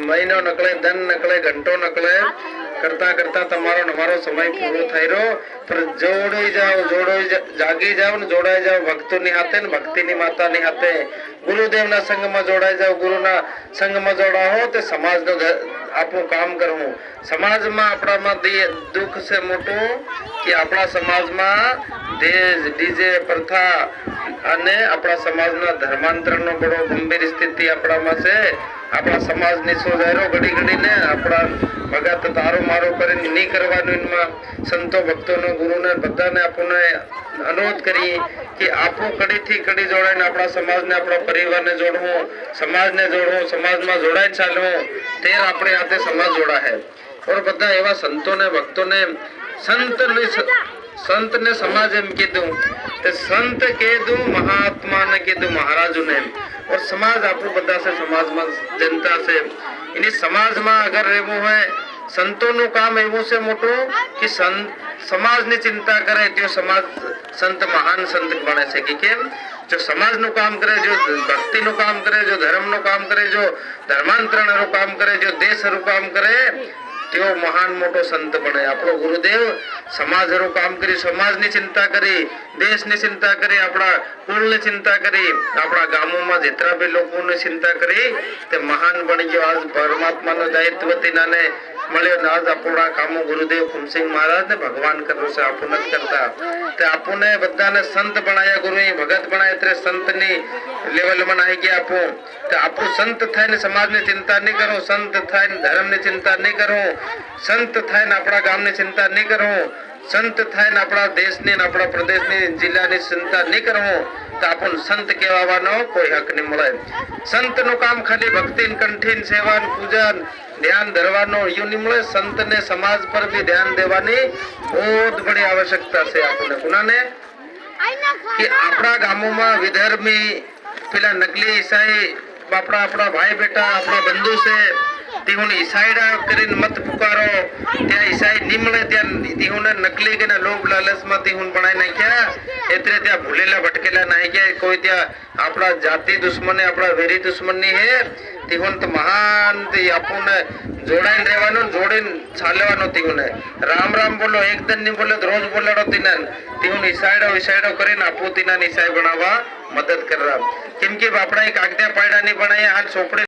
મહિનો નકળે, ધન નકળે, ઘંટો નકળે, કરતા કરતા તમારો અમારો સમય પૂરો થઈ રહ્યો. પણ જાગી જાઓ ને જોડાઈ જાઓ ભક્તોની હાથે ને ભક્તિની માતાની હાથે. ગુરુદેવના સંગમાં જોડાઈ જાઓ, ગુરુના સંગમાં જોડાઓ તે સમાજનો આપણું કામ કરવું. સમાજમાં આપણામાં દુઃખ છે મોટું કે આપણા સમાજમાં દેશ ડીજે પ્રથા અને આપણા સમાજના ધર્માંતરણનો બડો ગંભીર સ્થિતિ આપણામાં છે. આપણા સમાજની સોજાયરો ઘડી ઘડીને આપણા ભગત તારો મારો કરીને નહીં કરવાનું. એમાં સંતો ભક્તોનો ગુરુને બધાને આપણને અનુરોધ કરીએ કે આપણું કડીથી કડી જોડાઈને આપણા સમાજને આપણા પરિવારને જોડવું, સમાજને જોડવું, સમાજમાં જોડાઈ ચાલવું. તે આપણે હાથે સમાજ જોડા હે. और બધા એવા સંતોને ભક્તોને સંત ને સમાજ એમ કીધું તે સંત કીધું, મહાત્મા ને કીધું મહારાજુ ને. और સમાજ આપણું બધા છે, સમાજમાં જનતા છે. એની સમાજમાં અગર રહેવું હોય સંતોનું કામ એવું છે મોટું કે સમાજની ચિંતા કરે તો સમાજ સંત મહાન સંત બને છે. કે કેમ? જો સમાજનું કામ કરે, જો ભક્તિનું કામ કરે, જો ધર્મનું કામ કરે, જો ધર્માંતરણનું કામ કરે, જો દેશનું કામ કરે તેઓ મહાન મોટો સંત બને. આપણો ગુરુદેવ સમાજનું કામ કરી, સમાજની ચિંતા કરી, દેશની ચિંતા કરી, આપણા કુળની ચિંતા કરી, આપણા ગામોમાં જેટલા બી લોકોની ચિંતા કરી તે મહાન બની ગયો. આજ પરમાત્માનો દાયિત્વ તેનાને મળ્યો. આજ આપણા કામો ગુરુદેવ ફૂમસિંહ મહારાજ ને ભગવાન કર્યું છે, આપણને જ કરતા. તે આપણને બધાને સંત બનાવ્યા, ગુરુ ભગત બનાવ્યા, એટલે સંતની લેવલમાં આવી ગયા. આપણું સંત થાય ને સમાજની ચિંતા નહીં કરો, સંત થાય ને ધર્મની ચિંતા નહીં કરો, સંત થાય ને આપણા ગામની ચિંતા નહીં કરો, સંત થાય ને આપણા દેશની ને આપણા પ્રદેશની જિલ્લાની ચિંતા નહીં કરવું તો આપણને સંત કહેવાનો કોઈ હક નહીં મળે. સંતનું કામ ખાલી ભક્તિ, કંઠી સેવા, પૂજન, ધ્યાન ધરવાનો એવું નહીં મળે. સંતને સમાજ પર બી ધ્યાન દેવાની બહુ બડી આવશ્યકતા છે. આપણને કોનાને કે આપણા ગામોમાં વિધર્મી પેલા નકલી ઈસાઈ આપણા ભાઈ બેટા આપણા બંધુ છે તેઓને ઈસાઈડા કરીને મત પુકારો. ત્યાં ઈસાઈ નહીં મળે ત્યાં તેઓને નકલી કે લોભ લાલચમાં તેઓને બનાવી નાખ્યા. એટલે ત્યાં ભૂલેલા ભટકેલા નાહી ગયા. કોઈ ત્યાં આપણા જાતિ દુશ્મને આપણા વેરી દુશ્મનની હે તેઓને તો મહાન આપણને જોડાઈને રહેવાનું, જોડીને ચાલવાનું. તેઓને રામ રામ બોલો, એક દિન નહીં બોલે રોજ બોલાડો. તેઓને ઈસાઈડો કરીને આપો તેના ઈસાઈ બનાવવા મદદ કરવા. કેમ કે આપણા એક આજ્ઞા પાયડા નહીં બનાવી હાલ ચોપડે